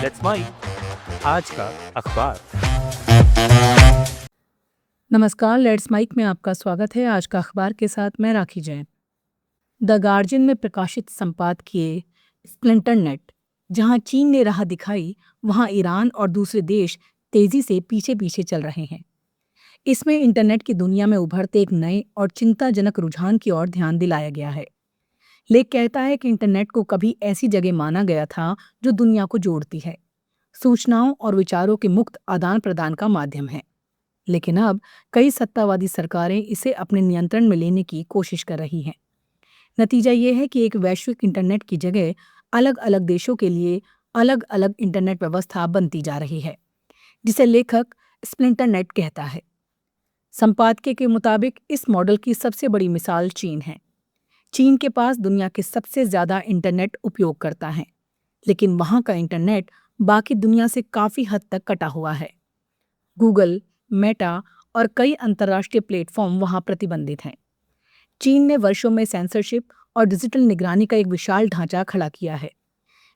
Let's mic आज का अखबार। नमस्कार, लेट्स माइक में आपका स्वागत है। आज का अखबार के साथ मैं राखी जैन। द गार्जियन में प्रकाशित संपादकीय स्प्लिंटर नेट, जहां चीन ने राह दिखाई, वहां ईरान और दूसरे देश तेजी से पीछे पीछे चल रहे हैं। इसमें इंटरनेट की दुनिया में उभरते एक नए और चिंताजनक रुझान की ओर ध्यान दिलाया गया है। लेख कहता है कि इंटरनेट को कभी ऐसी जगह माना गया था जो दुनिया को जोड़ती है, सूचनाओं और विचारों के मुक्त आदान प्रदान का माध्यम है। लेकिन अब कई सत्तावादी सरकारें इसे अपने नियंत्रण में लेने की कोशिश कर रही हैं। नतीजा ये है कि एक वैश्विक इंटरनेट की जगह अलग अलग देशों के लिए अलग अलग इंटरनेट व्यवस्था बनती जा रही है, जिसे लेखक स्प्लिंटर नेट कहता है। संपादकीय के मुताबिक इस मॉडल की सबसे बड़ी मिसाल चीन है। चीन के पास दुनिया के सबसे ज्यादा इंटरनेट उपयोगकर्ता हैं, लेकिन वहां का इंटरनेट बाकी दुनिया से काफी हद तक कटा हुआ है। गूगल, मेटा और कई अंतर्राष्ट्रीय प्लेटफॉर्म वहां प्रतिबंधित हैं। चीन ने वर्षों में सेंसरशिप और डिजिटल निगरानी का एक विशाल ढांचा खड़ा किया है,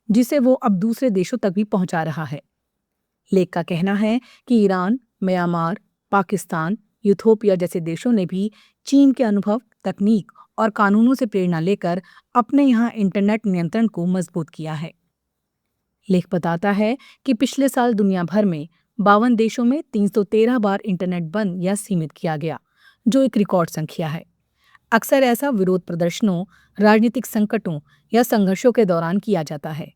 जिसे वो अब दूसरे देशों तक भी पहुंचा रहा है। लेख का कहना है कि ईरान, म्यांमार, पाकिस्तान, यूथोपिया जैसे देशों ने भी चीन के अनुभव, तकनीक और कानूनों से प्रेरणा लेकर अपने यहाँ इंटरनेट नियंत्रण को मजबूत किया है। लेख बताता है कि पिछले साल दुनिया भर में 52 देशों में 313 बार इंटरनेट बंद या सीमित किया गया, जो एक रिकॉर्ड संख्या है। अक्सर ऐसा विरोध प्रदर्शनों, राजनीतिक संकटों या संघर्षों के दौरान किया जाता है।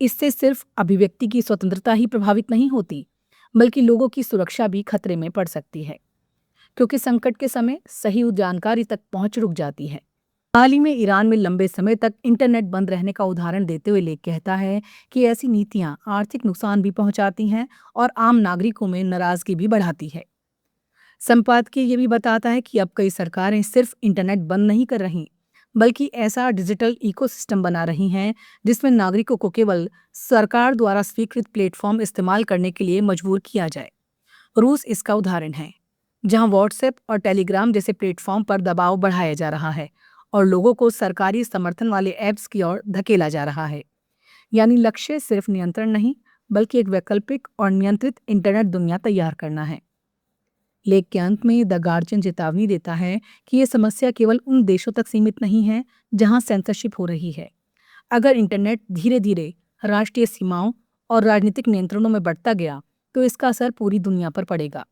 इससे सिर्फ अभिव्यक्ति की स्वतंत्रता ही प्रभावित नहीं होती, बल्कि लोगों की सुरक्षा भी खतरे में पड़ सकती है, क्योंकि संकट के समय सही जानकारी तक पहुंच रुक जाती है। हाल ही में ईरान में लंबे समय तक इंटरनेट बंद रहने का उदाहरण देते हुए लेख कहता है कि ऐसी नीतियां आर्थिक नुकसान भी पहुंचाती हैं और आम नागरिकों में नाराजगी भी बढ़ाती है। संपादकीय ये भी बताता है कि अब कई सरकारें सिर्फ इंटरनेट बंद नहीं कर रही, बल्कि ऐसा डिजिटल इकोसिस्टम बना रही हैं जिसमें नागरिकों को केवल सरकार द्वारा स्वीकृत प्लेटफॉर्म इस्तेमाल करने के लिए मजबूर किया जाए। रूस इसका उदाहरण है, जहां व्हाट्सएप और टेलीग्राम जैसे प्लेटफॉर्म पर दबाव बढ़ाया जा रहा है और लोगों को सरकारी समर्थन वाले ऐप्स की ओर धकेला जा रहा है। यानी लक्ष्य सिर्फ नियंत्रण नहीं, बल्कि एक वैकल्पिक और नियंत्रित इंटरनेट दुनिया तैयार करना है। लेख के अंत में द गार्जियन चेतावनी देता है कि ये समस्या केवल उन देशों तक सीमित नहीं है जहां सेंसरशिप हो रही है। अगर इंटरनेट धीरे धीरे राष्ट्रीय सीमाओं और राजनीतिक नियंत्रणों में बढ़ता गया, तो इसका असर पूरी दुनिया पर पड़ेगा।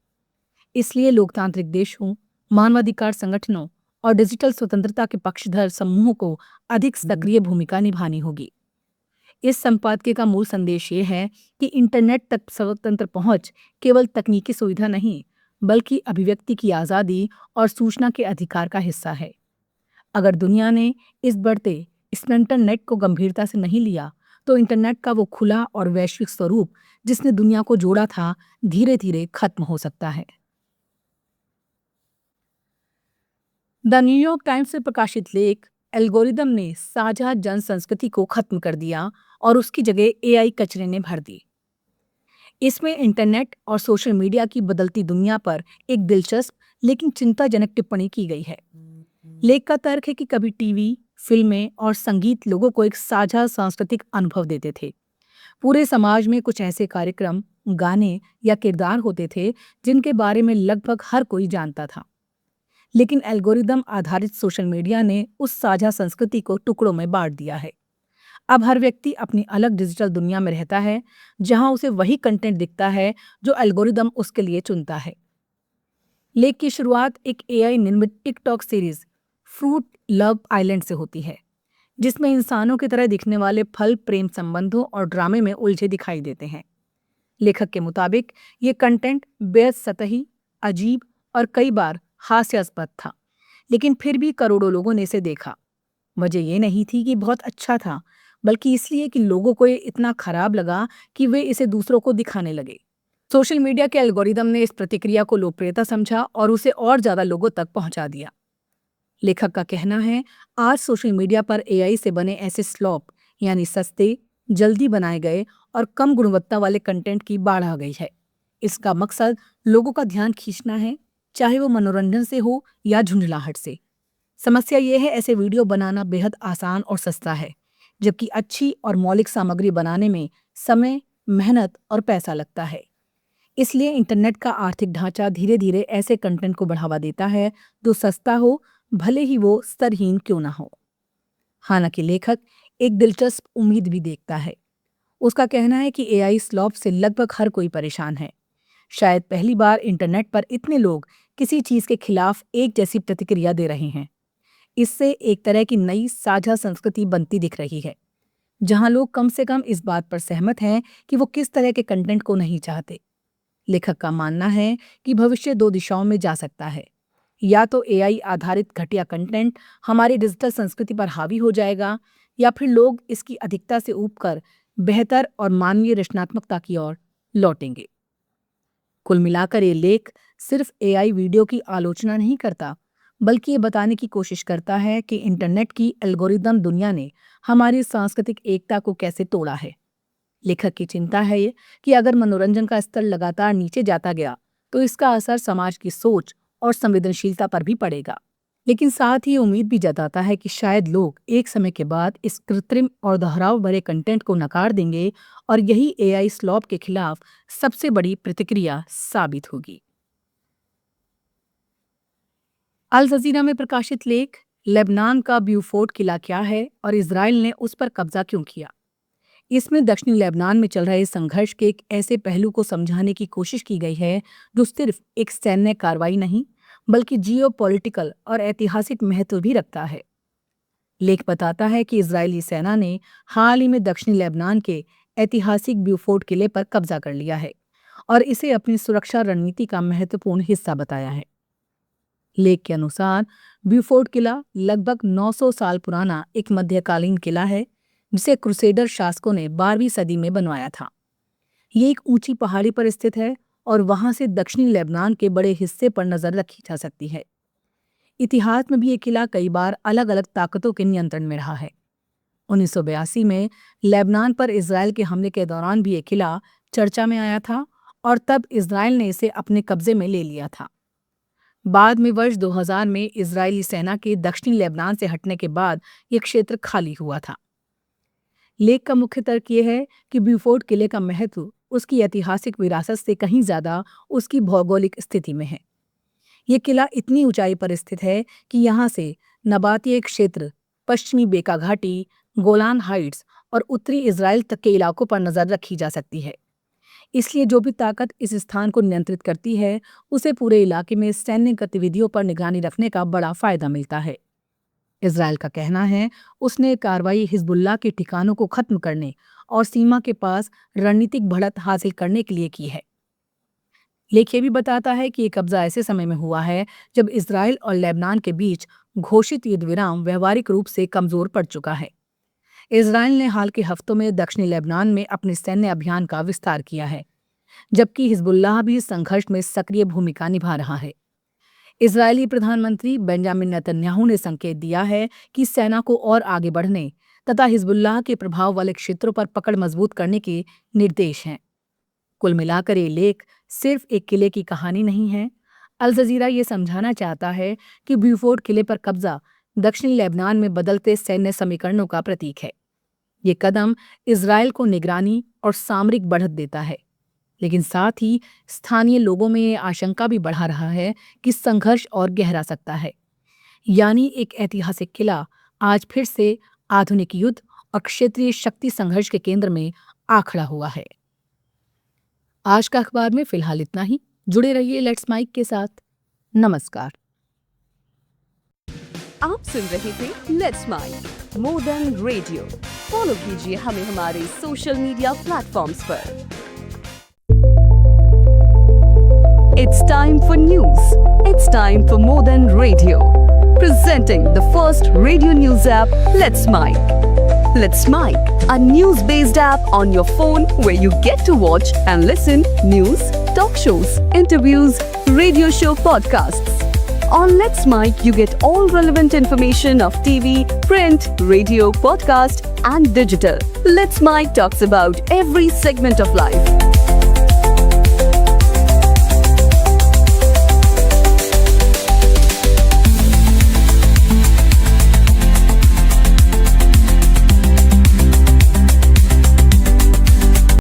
इसलिए लोकतांत्रिक देशों, मानवाधिकार संगठनों और डिजिटल स्वतंत्रता के पक्षधर समूहों को अधिक सक्रिय भूमिका निभानी होगी। इस संपादकीय का मूल संदेश ये है कि इंटरनेट तक स्वतंत्र पहुंच केवल तकनीकी सुविधा नहीं, बल्कि अभिव्यक्ति की आज़ादी और सूचना के अधिकार का हिस्सा है। अगर दुनिया ने इस बढ़ते इंटरनेट को गंभीरता से नहीं लिया, तो इंटरनेट का वो खुला और वैश्विक स्वरूप जिसने दुनिया को जोड़ा था, धीरे धीरे खत्म हो सकता है। द न्यूयॉर्क टाइम्स से प्रकाशित लेख एल्गोरिदम ने साझा जन संस्कृति को खत्म कर दिया और उसकी जगह एआई कचरे ने भर दी। इसमें इंटरनेट और सोशल मीडिया की बदलती दुनिया पर एक दिलचस्प लेकिन चिंताजनक टिप्पणी की गई है। लेख का तर्क है कि कभी टीवी, फिल्में और संगीत लोगों को एक साझा सांस्कृतिक अनुभव देते थे। पूरे समाज में कुछ ऐसे कार्यक्रम, गाने या किरदार होते थे जिनके बारे में लगभग हर कोई जानता था। लेकिन एल्गोरिदम आधारित सोशल मीडिया ने उस साझा संस्कृति को टुकड़ों में बांट दिया है। अब हर व्यक्ति अपनी अलग डिजिटल दुनिया में रहता है, जहां उसे वही कंटेंट दिखता है जो एल्गोरिदम उसके लिए चुनता है। लेख की शुरुआत एक एआई निर्मित TikTok series fruit love island से होती है, जिसमें इंसानों की तरह दिखने वाले फल प्रेम संबंधों और ड्रामे में उलझे दिखाई देते हैं। लेखक के मुताबिक ये कंटेंट बेहद सतही, अजीब और कई बार हास्यास्पद था, लेकिन फिर भी करोड़ों लोगों ने इसे देखा। वजह ये नहीं थी कि बहुत अच्छा था, बल्कि इसलिए कि लोगों को ये इतना खराब लगा कि वे इसे दूसरों को दिखाने लगे। सोशल मीडिया के एल्गोरिदम ने इस प्रतिक्रिया को लोकप्रियता समझा और उसे और ज्यादा लोगों तक पहुंचा दिया। लेखक का कहना है, आज सोशल मीडिया पर एआई से बने ऐसे स्लॉप यानी सस्ते, जल्दी बनाए गए और कम गुणवत्ता वाले कंटेंट की बाढ़ आ गई है। इसका मकसद लोगों का ध्यान खींचना है, चाहे वो मनोरंजन से हो या झुंझलाहट से। समस्या ये है, ऐसे वीडियो बनाना बेहद आसान और सस्ता है, जबकि अच्छी और मौलिक सामग्री बनाने में समय, मेहनत और पैसा लगता है। इसलिए इंटरनेट का आर्थिक ढांचा धीरे धीरे ऐसे कंटेंट को बढ़ावा देता है जो सस्ता हो, भले ही वो स्तरहीन क्यों ना हो। हालांकि लेखक एक दिलचस्प उम्मीद भी देखता है। उसका कहना है कि एआई स्लॉप से लगभग हर कोई परेशान है। शायद पहली बार इंटरनेट पर इतने लोग किसी चीज के खिलाफ एक जैसी प्रतिक्रिया दे रहे हैं। इससे एक तरह की नई साझा संस्कृति बनती दिख रही है, जहां लोग कम से कम इस बात पर सहमत हैं कि वो किस तरह के कंटेंट को नहीं चाहते। लेखक का मानना है कि भविष्य 2 दिशाओं में जा सकता है। या तो एआई आधारित घटिया कंटेंट हमारी डिजिटल संस्कृति पर हावी हो जाएगा, या फिर लोग इसकी अधिकता से ऊबकर बेहतर और मानवीय रचनात्मकता की ओर लौटेंगे। कुल मिलाकर ये लेख सिर्फ एआई वीडियो की आलोचना नहीं करता, बल्कि ये बताने की कोशिश करता है कि इंटरनेट की एल्गोरिदम दुनिया ने हमारी सांस्कृतिक एकता को कैसे तोड़ा है। लेखक की चिंता है ये कि अगर मनोरंजन का स्तर लगातार नीचे जाता गया तो इसका असर समाज की सोच और संवेदनशीलता पर भी पड़ेगा। लेकिन साथ ही उम्मीद भी जताता है कि शायद लोग एक समय के बाद इस कृत्रिम और दोहराव भरे कंटेंट को नकार देंगे और यही एआई स्लॉप के खिलाफ सबसे बड़ी प्रतिक्रिया साबित होगी। अल जजीरा में प्रकाशित लेख लेबनान का ब्यूफोर्ट किला क्या है और इजराइल ने उस पर कब्जा क्यों किया। इसमें दक्षिणी लेबनान में चल रहे संघर्ष के एक ऐसे पहलू को समझाने की कोशिश की गई है जो सिर्फ एक सैन्य कार्रवाई नहीं, बल्कि जियोपॉलिटिकल और ऐतिहासिक महत्व भी रखता है। लेख बताता है कि इजरायली सेना ने हाल ही में दक्षिणी लेबनान के ऐतिहासिक ब्यूफोर्ट किले पर कब्जा कर लिया है और इसे अपनी सुरक्षा रणनीति का महत्वपूर्ण हिस्सा बताया है। लेख के अनुसार ब्यूफोर्ट किला लगभग 900 साल पुराना एक मध्यकालीन किला है जिसे क्रूसेडर शासकों ने 12वीं सदी में बनवाया था। ये एक ऊंची पहाड़ी पर स्थित है और वहां से दक्षिणी लेबनान के बड़े हिस्से पर नजर रखी जा सकती है। इतिहास में भी ये किला कई बार अलग अलग ताकतों के नियंत्रण में रहा है। 1982 में लेबनान पर इजराइल के हमले के दौरान भी ये किला चर्चा में आया था और तब इजराइल ने इसे अपने कब्जे में ले लिया था। बाद में वर्ष 2000 में इजरायली सेना के दक्षिणी लेबनान से हटने के बाद ये क्षेत्र खाली हुआ था। लेख का मुख्य तर्क ये है कि ब्यूफोर्ट किले का महत्व उसकी ऐतिहासिक विरासत से कहीं ज्यादा उसकी भौगोलिक स्थिति में है। ये किला इतनी ऊंचाई पर स्थित है कि यहाँ से नबातीय क्षेत्र, पश्चिमी बेका घाटी, गोलान हाइट्स और उत्तरी इजराइल तक के इलाकों पर नजर रखी जा सकती है। इसलिए जो भी ताकत इस स्थान को नियंत्रित करती है उसे पूरे इलाके में सैन्य गतिविधियों पर निगरानी रखने का बड़ा फायदा मिलता है। इजराइल का कहना है उसने कार्रवाई हिजबुल्लाह के ठिकानों को खत्म करने और सीमा के पास रणनीतिक बढ़त हासिल करने के लिए की है। लेख ये भी बताता है कि ये कब्जा ऐसे समय में हुआ है जब इजराइल और लेबनान के बीच घोषित युद्ध विराम व्यवहारिक रूप से कमजोर पड़ चुका है। इजराइल ने हाल के हफ्तों में दक्षिणी लेबनान में अपने सैन्य अभियान का विस्तार किया है, जबकि हिजबुल्लाह भी संघर्ष में सक्रिय भूमिका निभा रहा है। इजरायली प्रधानमंत्री बेंजामिन नेतन्याहू ने संकेत दिया है कि सेना को और आगे बढ़ने तथा हिजबुल्लाह के प्रभाव वाले क्षेत्रों पर पकड़ मजबूत करने के निर्देश हैं। कुल मिलाकर ये लेख सिर्फ एक किले की कहानी नहीं है। अल जजीरा ये समझाना चाहता है कि ब्यूफोर्ट किले पर कब्जा दक्षिणी लेबनान में बदलते सैन्य समीकरणों का प्रतीक है। ये कदम इजराइल को निगरानी और सामरिक बढ़त देता है, लेकिन साथ ही स्थानीय लोगों में ये आशंका भी बढ़ा रहा है कि संघर्ष और गहरा सकता है। यानी एक ऐतिहासिक किला आज फिर से आधुनिक युद्ध और क्षेत्रीय शक्ति संघर्ष के केंद्र में आ खड़ा हुआ है। आज का अखबार में फिलहाल इतना ही। जुड़े रहिए लेट्स माइक के साथ। नमस्कार। आप सुन रहे थे let's mic modern radio. Follow कीजिए हमें हमारे सोशल मीडिया प्लेटफॉर्म्स पर। It's time for news. It's time for Modern Radio. Presenting the first radio news app, Let's Mic. Let's Mic, a news-based app on your phone where you get to watch and listen news, talk shows, interviews, radio show podcasts. On Let's Mic, you get all relevant information of TV, print, radio, podcast, and digital. Let's Mic talks about every segment of life.